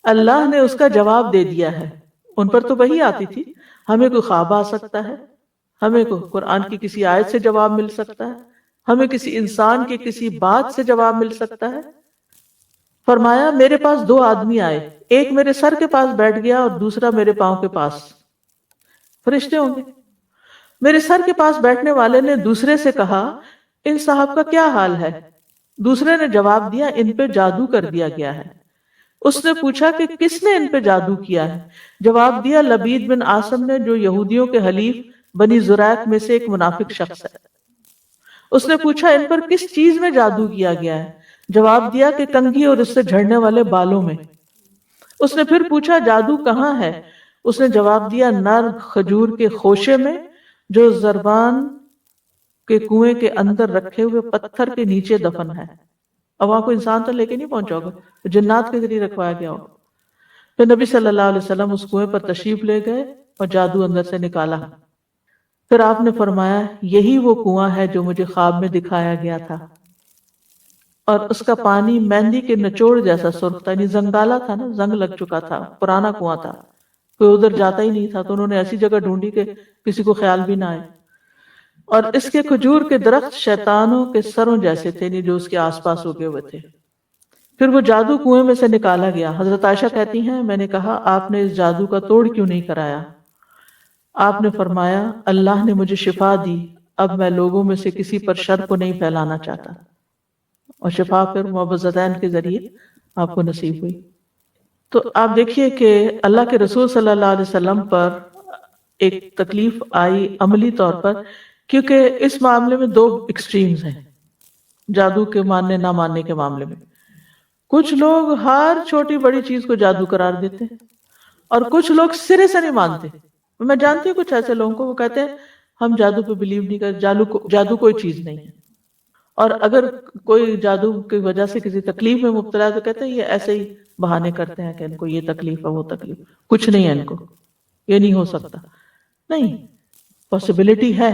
اللہ نے اس کا جواب دے دیا ہے. ان پر تو وحی آتی تھی، ہمیں کوئی خواب آ سکتا ہے، ہمیں کوئی قرآن کی کسی آیت سے جواب مل سکتا ہے، ہمیں کسی انسان کی کسی بات سے جواب مل سکتا ہے. فرمایا میرے پاس دو آدمی آئے، ایک میرے سر کے پاس بیٹھ گیا اور دوسرا میرے پاؤں کے پاس. فرشتے ہوں گے. میرے سر کے پاس بیٹھنے والے نے دوسرے سے کہا ان صاحب کا کیا حال ہے؟ دوسرے نے جواب دیا ان پہ جادو کر دیا گیا ہے. اس نے پوچھا کہ کس نے ان پہ جادو کیا ہے؟ جواب دیا لبید بن عاصم نے، جو یہودیوں کے حلیف بنی زرائق میں سے ایک منافق شخص ہے. اس نے پوچھا ان پر کس چیز میں جادو کیا گیا ہے؟ جواب دیا کہ کنگھی اور اس سے جھڑنے والے بالوں میں. اس نے پھر پوچھا جادو کہاں ہے؟ اس نے جواب دیا نر کھجور کے خوشے میں جو زربان کے کنویں کے اندر رکھے ہوئے پتھر کے نیچے دفن ہے. اب وہاں کو انسان تو لے کے نہیں پہنچا ہوگا، جنات کے ذریعے رکھوایا گیا ہوگا. پھر نبی صلی اللہ علیہ وسلم اس کنویں پر تشریف لے گئے اور جادو اندر سے نکالا. پھر آپ نے فرمایا یہی وہ کنواں ہے جو مجھے خواب میں دکھایا گیا تھا، اور اس کا پانی مہندی کے نچوڑ جیسا سرخ تھا. یعنی زنگالا تھا نا، زنگ لگ چکا تھا، پرانا کنواں تھا، کوئی ادھر جاتا ہی نہیں تھا. تو انہوں نے ایسی جگہ ڈھونڈی کہ کسی کو خیال بھی نہ آئے. اور اس کے کھجور کے درخت شیطانوں کے سروں جیسے تھے، نہیں جو اس کے آس پاس اگے ہوئے تھے. پھر وہ جادو کنویں میں سے نکالا گیا. حضرت عائشہ کہتی ہیں میں نے کہا آپ نے اس جادو کا توڑ کیوں نہیں کرایا؟ آپ نے فرمایا اللہ نے مجھے شفا دی، اب میں لوگوں میں سے کسی پر شر کو نہیں پھیلانا چاہتا. اور شفا پھر معوذتین کے ذریعے آپ کو نصیب ہوئی. تو آپ دیکھیے کہ اللہ کے رسول صلی اللہ علیہ وسلم پر ایک تکلیف آئی عملی طور پر، کیونکہ اس معاملے میں دو ایکسٹریمز ہیں جادو کے ماننے نہ ماننے کے معاملے میں. کچھ لوگ ہر چھوٹی بڑی چیز کو جادو قرار دیتے ہیں اور کچھ لوگ سرے سے نہیں مانتے. میں جانتی ہوں کچھ ایسے لوگوں کو، وہ کہتے ہیں ہم جادو پہ بلیو نہیں کرتے، جادو کوئی چیز نہیں ہے. اور اگر کوئی جادو کی وجہ سے کسی تکلیف میں مبتلا ہے تو کہتے ہیں یہ ایسے ہی بہانے کرتے ہیں کہ ان کو یہ تکلیف ہے وہ تکلیف، کچھ نہیں ہے ان کو، یہ نہیں ہو سکتا. نہیں، پاسبلٹی ہے.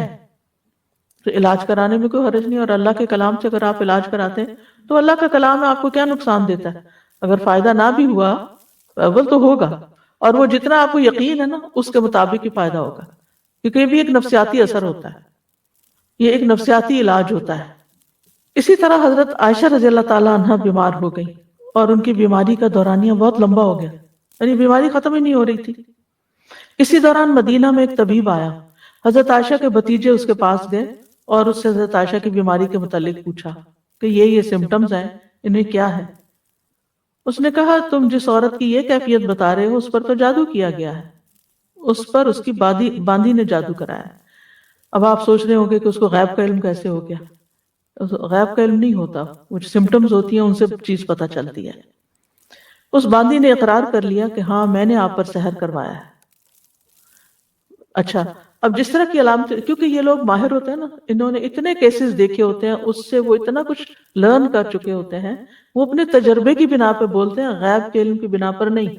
تو علاج کرانے میں کوئی حرج نہیں. اور اللہ کے کلام سے اگر آپ علاج کراتے ہیں تو اللہ کا کلام آپ کو کیا نقصان دیتا ہے؟ اگر فائدہ نہ بھی ہوا اول تو ہوگا، اور وہ جتنا آپ کو یقین ہے نا اس کے مطابق ہی فائدہ ہوگا، کیونکہ یہ بھی ایک نفسیاتی اثر ہوتا ہے، یہ ایک نفسیاتی علاج ہوتا ہے. اسی طرح حضرت عائشہ رضی اللہ تعالیٰ عنہ بیمار ہو گئی اور ان کی بیماری کا دورانیہ بہت لمبا ہو گیا، یعنی بیماری ختم ہی نہیں ہو رہی تھی. اسی دوران مدینہ میں ایک طبیب آیا. حضرت عائشہ کے بھتیجے اس کے پاس گئے اور اس سے حضرت عائشہ کی بیماری کے متعلق پوچھا کہ یہ سمٹمز ہیں، انہیں کیا ہے؟ اس نے کہا تم جس عورت کی یہ کیفیت بتا رہے ہو اس پر تو جادو کیا گیا ہے، اس پر اس کی باندھی نے جادو کرایا. اب آپ سوچ رہے ہوں گے کہ اس کو غیب کا علم کیسے ہو گیا؟ غیب کا علم نہیں ہوتا، وہ جو سمٹمز ہوتی ہیں ان سے چیز پتہ چلتی ہے. اس باندھی نے اقرار کر لیا کہ ہاں میں نے آپ پر سحر کروایا ہے. اچھا، اب جس طرح کی علامت، کیونکہ یہ لوگ ماہر ہوتے ہیں نا، انہوں نے اتنے کیسز دیکھے ہوتے ہیں، اس سے وہ اتنا کچھ لرن کر چکے ہوتے ہیں، وہ اپنے تجربے کی بنا پہ بولتے ہیں، غیب کے علم کی بنا پر نہیں.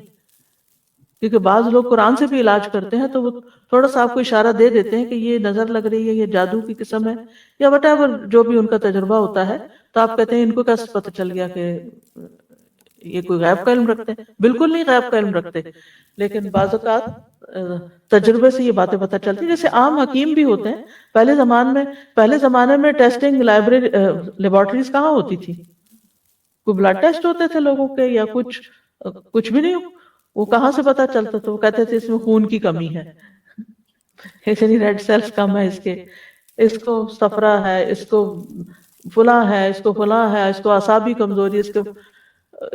کیونکہ بعض لوگ قرآن سے بھی علاج کرتے ہیں تو وہ تھوڑا سا آپ کو اشارہ دے دیتے ہیں کہ یہ نظر لگ رہی ہے، یہ جادو کی قسم ہے، یا وٹ ایور جو بھی ان کا تجربہ ہوتا ہے. تو آپ کہتے ہیں ان کو کیسے پتہ چل گیا کہ یہ کوئی غیب کا علم رکھتے ہیں؟ بالکل نہیں غیب کا علم رکھتے، لیکن بعض اوقات تجربے سے یہ باتیں پتہ چلتی. جیسے عام حکیم بھی ہوتے ہیں. پہلے زمانے میں ٹیسٹنگ لیبارٹریز کہاں ہوتی تھی؟ کوئی بلڈ ٹیسٹ ہوتے تھے لوگوں کے یا کچھ بھی نہیں. وہ کہاں سے پتہ چلتا تھا؟ وہ کہتے تھے اس میں خون کی کمی ہے، یعنی ریڈ سیلز کم ہے، اس کو صفرا ہے، اس کو فلاں ہے، اس کو فلاں ہے، اس کو اعصابی کمزوری، اس کو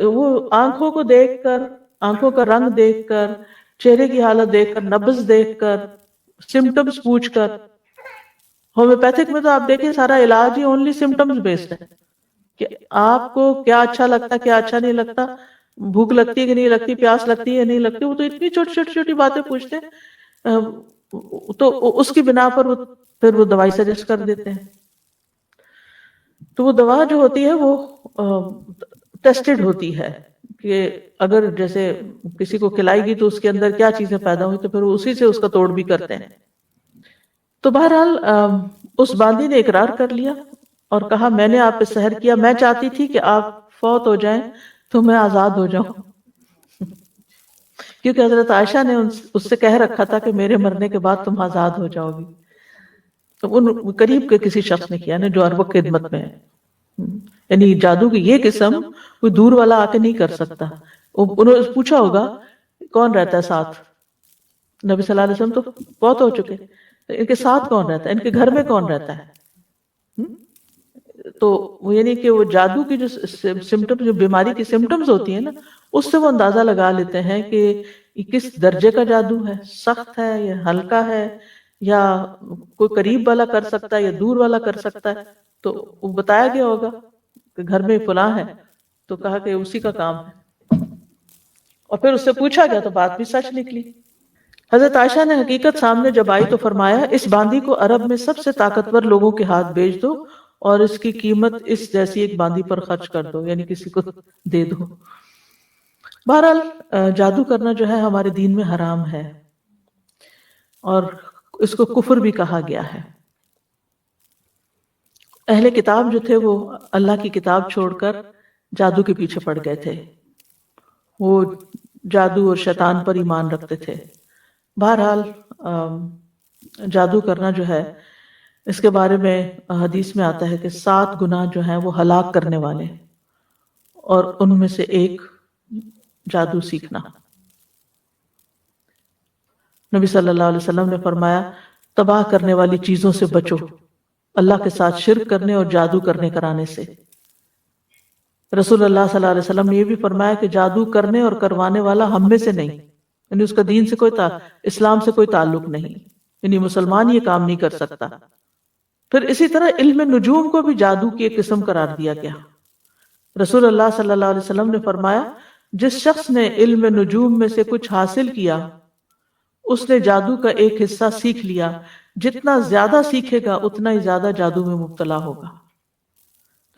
وہ آنکھوں کو دیکھ کر، آنکھوں کا رنگ دیکھ کر، چہرے کی حالت دیکھ کر، نبض دیکھ کر، سمٹمز پوچھ کر. ہومیوپیتھک میں تو آپ دیکھیں سارا علاج ہی اونلی سمٹمز بیسڈ ہے کہ آپ کو کیا اچھا لگتا ہے، کیا اچھا نہیں لگتا، بھوک لگتی ہے کہ نہیں لگتی، پیاس لگتی ہے نہیں لگتی. وہ تو اتنی چھوٹی باتیں پوچھتے ہیں، تو اس کی بنا پر پھر وہ دوائی سجیسٹ کر دیتے ہیں. تو وہ دوا جو ہوتی ہے وہ ٹیسٹڈ ہوتی ہے کہ اگر جیسے کسی کو کھلائے گی تو اس کے اندر کیا چیزیں پیدا ہوئی، تو پھر اسی سے اس کا توڑ بھی کرتے ہیں. تو بہرحال اس باندی نے اقرار کر لیا اور کہا میں نے آپ پہ سحر کیا، میں چاہتی تھی کہ آپ فوت ہو جائیں تو میں آزاد ہو جاؤں. کیونکہ حضرت عائشہ نے اس سے کہہ رکھا تھا کہ میرے مرنے کے بعد تم آزاد ہو جاؤ گی. تو ان قریب کے کسی شخص نے کیا نا جو ہر وقت خدمت میں ہے. یعنی جادو کی یہ قسم کوئی دور والا آ کے نہیں کر سکتا. انہوں نے پوچھا ہوگا کون رہتا ہے ساتھ؟ نبی صلی اللہ علیہ وسلم تو بہت ہو چکے، ان کے ساتھ کون رہتا ہے، ان کے گھر میں کون رہتا ہے؟ تو وہ یعنی کہ وہ جادو کی جو سمٹم، جو بیماری کی سمٹمز ہوتی ہیں نا، اس سے وہ اندازہ لگا لیتے ہیں کہ یہ کس درجے کا جادو ہے، سخت ہے یا ہلکا ہے، یا کوئی قریب والا کر سکتا ہے یا دور والا کر سکتا ہے. تو وہ بتایا گیا ہوگا کہ گھر میں فلاں ہے، تو کہا کہ اسی کا کام ہے، اور پھر اس سے پوچھا گیا تو بات بھی سچ نکلی. حضرت عائشہ نے حقیقت سامنے جب آئی تو فرمایا اس باندی کو عرب میں سب سے طاقتور لوگوں کے ہاتھ بیچ دو اور اس کی قیمت اس جیسی ایک باندی پر خرچ کر دو، یعنی کسی کو دے دو. بہرحال جادو کرنا جو ہے ہمارے دین میں حرام ہے، اور اس کو کفر بھی کہا گیا ہے. اہل کتاب جو تھے وہ اللہ کی کتاب چھوڑ کر جادو کے پیچھے پڑ گئے تھے، وہ جادو اور شیطان پر ایمان رکھتے تھے. بہرحال جادو کرنا جو ہے اس کے بارے میں حدیث میں آتا ہے کہ 7 گناہ جو ہیں وہ ہلاک کرنے والے، اور ان میں سے ایک جادو سیکھنا. نبی صلی اللہ علیہ وسلم نے فرمایا تباہ کرنے والی چیزوں سے بچو، اللہ کے ساتھ شرک کرنے اور جادو کرنے کرانے سے. رسول اللہ صلی اللہ علیہ وسلم نے یہ بھی فرمایا کہ جادو کرنے اور کروانے والا ہم میں سے نہیں، یعنی اس کا دین سے کوئی اسلام سے کوئی تعلق نہیں، یعنی مسلمان یہ کام نہیں کر سکتا. پھر اسی طرح علم نجوم کو بھی جادو کی ایک قسم قرار دیا گیا. رسول اللہ صلی اللہ علیہ وسلم نے فرمایا جس شخص نے علم نجوم میں سے کچھ حاصل کیا اس نے جادو کا ایک حصہ سیکھ لیا، جتنا زیادہ سیکھے گا اتنا ہی زیادہ جادو میں مبتلا ہوگا.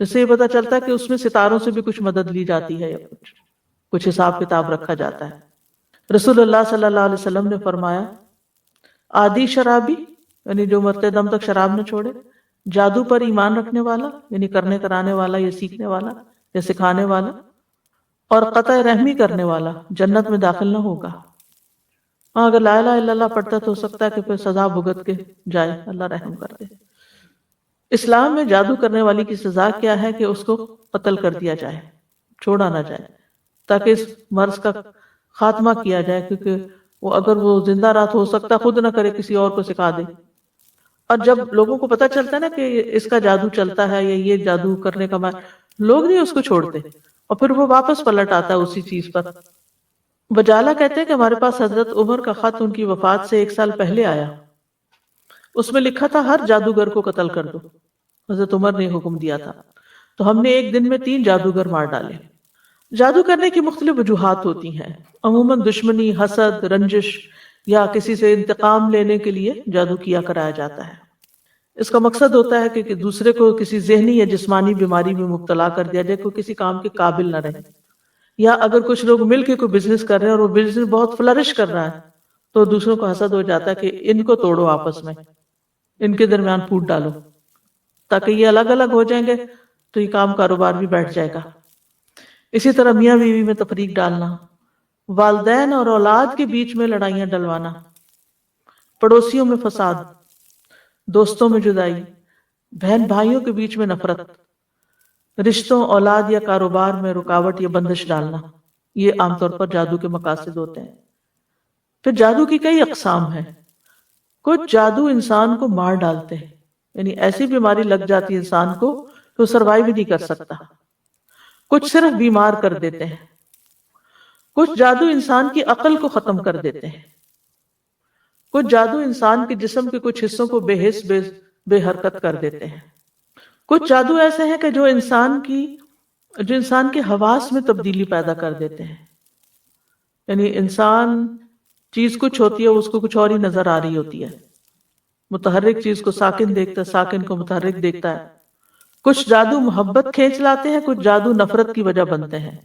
تو اس سے یہ پتا چلتا ہے کہ اس میں ستاروں سے بھی کچھ مدد لی جاتی ہے یا کچھ حساب کتاب رکھا جاتا ہے. رسول اللہ صلی اللہ علیہ وسلم نے فرمایا عادی شرابی، یعنی جو مرتے دم تک شراب نہ چھوڑے، جادو پر ایمان رکھنے والا، یعنی کرنے کرانے والا یا سیکھنے والا یا سکھانے والا، اور قطع رحمی کرنے والا جنت میں داخل نہ ہوگا. ہاں اگر لا الہ الا اللہ پڑھتا تو ہو سکتا ہے کہ پھر سزا بھگت کے جائے، اللہ رحم کر دے. اسلام میں جادو کرنے والی کی سزا کیا ہے کہ اس کو قتل کر دیا جائے، چھوڑا نہ جائے، تاکہ اس مرض کا خاتمہ کیا جائے، کیونکہ وہ اگر وہ زندہ رات ہو سکتا خود نہ کرے کسی اور کو سکھا دے. اور جب لوگوں کو پتہ چلتا ہے نا کہ اس کا جادو چلتا ہے یا یہ جادو کرنے کا لوگ نہیں اس کو چھوڑتے، اور پھر وہ واپس پلٹ آتا ہے اسی چیز پر. بجالہ کہتے ہیں کہ ہمارے پاس حضرت عمر کا خط ان کی وفات سے 1 سال پہلے آیا، اس میں لکھا تھا ہر جادوگر کو قتل کر دو. حضرت عمر نے حکم دیا تھا، تو ہم نے ایک دن میں 3 جادوگر مار ڈالے. جادو کرنے کی مختلف وجوہات ہوتی ہیں، عموماً دشمنی، حسد، رنجش یا کسی سے انتقام لینے کے لیے جادو کیا کرایا جاتا ہے. اس کا مقصد ہوتا ہے کہ دوسرے کو کسی ذہنی یا جسمانی بیماری میں مبتلا کر دیا جائے، کوئی کسی کام کے قابل نہ رہے. یا اگر کچھ لوگ مل کے کوئی بزنس کر رہے ہیں اور وہ بزنس بہت فلرش کر رہا ہے تو دوسروں کو حسد ہو جاتا ہے کہ ان کو توڑو، آپس میں ان کے درمیان پھوٹ ڈالو، تاکہ یہ الگ الگ ہو جائیں گے تو یہ کام کاروبار بھی بیٹھ جائے گا. اسی طرح میاں بیوی میں تفریق ڈالنا، والدین اور اولاد کے بیچ میں لڑائیاں ڈلوانا، پڑوسیوں میں فساد، دوستوں میں جدائی، بہن بھائیوں کے بیچ میں نفرت، رشتوں، اولاد یا کاروبار میں رکاوٹ یا بندش ڈالنا، یہ عام طور پر جادو کے مقاصد ہوتے ہیں. پھر جادو کی کئی اقسام ہیں. کچھ جادو انسان کو مار ڈالتے ہیں، یعنی ایسی بیماری لگ جاتی ہے انسان کو کہ وہ سروائیو بھی نہیں کر سکتا. کچھ صرف بیمار کر دیتے ہیں. کچھ جادو انسان کی عقل کو ختم کر دیتے ہیں. کچھ جادو انسان کے جسم کے کچھ حصوں کو بے حس بے حرکت کر دیتے ہیں. کچھ جادو ایسے ہیں کہ جو انسان کے حواس میں تبدیلی پیدا کر دیتے ہیں. یعنی انسان چیز کچھ ہوتی ہے، اس کو کچھ اور ہی نظر آ رہی ہوتی ہے. متحرک چیز کو ساکن دیکھتا ہے، ساکن کو متحرک دیکھتا ہے. کچھ جادو محبت کھینچ لاتے ہیں، کچھ جادو نفرت کی وجہ بنتے ہیں.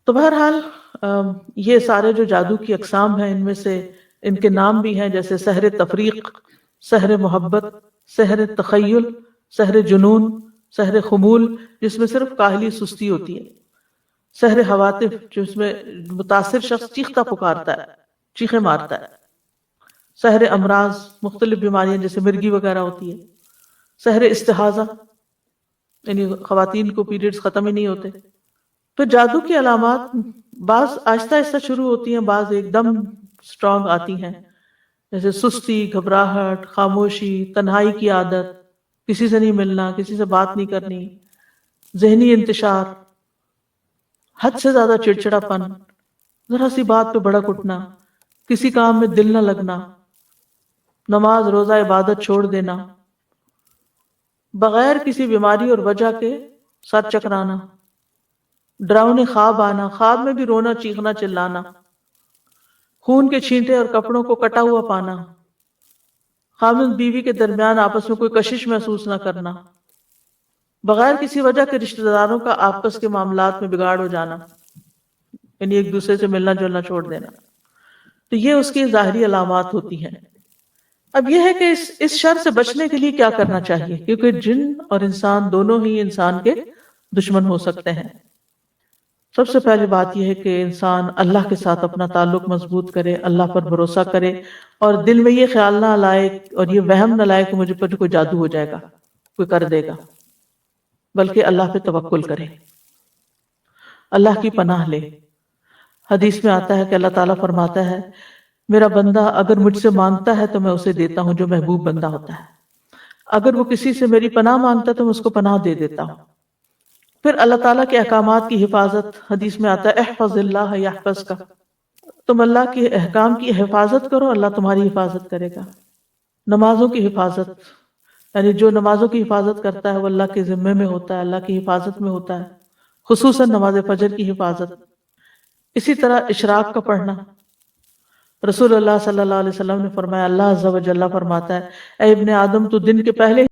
تو بہرحال یہ سارے جو جادو کی اقسام ہیں ان میں سے ان کے نام بھی ہیں، جیسے سحر تفریق، سحر محبت، سحر تخیل، سحر جنون، سحر خمول، جس میں صرف کاہلی سستی ہوتی ہے. سحر حواتف جو اس میں متاثر شخص چیختا پکارتا ہے، چیخیں مارتا ہے، سحر امراض مختلف بیماریاں جیسے مرگی وغیرہ ہوتی ہے، سحر استحاضہ یعنی خواتین کو پیریڈز ختم ہی نہیں ہوتے. پھر جادو کی علامات بعض آہستہ آہستہ شروع ہوتی ہیں، بعض ایک دم اسٹرانگ آتی ہیں، جیسے سستی، گھبراہٹ، خاموشی، تنہائی کی عادت، کسی سے نہیں ملنا، کسی سے بات نہیں کرنی، ذہنی انتشار، حد سے زیادہ چڑچڑا پن، ذرا سی بات پہ بھڑک اٹھنا، کسی کام میں دل نہ لگنا، نماز روزہ عبادت چھوڑ دینا، بغیر کسی بیماری اور وجہ کے سر چکرانا، ڈراؤنے خواب آنا، خواب میں بھی رونا، چیخنا، چلانا، خون کے چھینٹے اور کپڑوں کو کٹا ہوا پانا، خامند بیوی کے درمیان آپس میں کوئی کشش محسوس نہ کرنا، بغیر کسی وجہ کے رشتہ داروں کا آپس کے معاملات میں بگاڑ ہو جانا، یعنی ایک دوسرے سے ملنا جلنا چھوڑ دینا. تو یہ اس کی ظاہری علامات ہوتی ہیں. اب یہ ہے کہ اس شر سے بچنے کے لیے کیا کرنا چاہیے، کیونکہ جن اور انسان دونوں ہی انسان کے دشمن ہو سکتے ہیں. سب سے پہلی بات یہ ہے کہ انسان اللہ کے ساتھ اپنا تعلق مضبوط کرے، اللہ پر بھروسہ کرے، اور دل میں یہ خیال نہ لائے اور یہ وہم نہ لائے کہ مجھے پر کوئی جادو ہو جائے گا، کوئی کر دے گا، بلکہ اللہ پہ توکل کرے، اللہ کی پناہ لے. حدیث میں آتا ہے کہ اللہ تعالیٰ فرماتا ہے میرا بندہ اگر مجھ سے مانگتا ہے تو میں اسے دیتا ہوں جو محبوب بندہ ہوتا ہے، اگر وہ کسی سے میری پناہ مانگتا ہے تو میں اس کو پناہ دے دیتا ہوں. پھر اللہ تعالیٰ کے احکامات کی حفاظت، حدیث میں آتا ہے احفظ اللہ یحفظ کا، تم اللہ کے احکام کی حفاظت کرو، اللہ تمہاری حفاظت کرے گا. نمازوں کی حفاظت، یعنی جو نمازوں کی حفاظت کرتا ہے وہ اللہ کے ذمے میں ہوتا ہے، اللہ کی حفاظت میں ہوتا ہے، خصوصاً نماز فجر کی حفاظت. اسی طرح اشراق کا پڑھنا. رسول اللہ صلی اللہ علیہ وسلم نے فرمایا اللہ عز و جل فرماتا ہے اے ابن آدم تو دن کے پہلے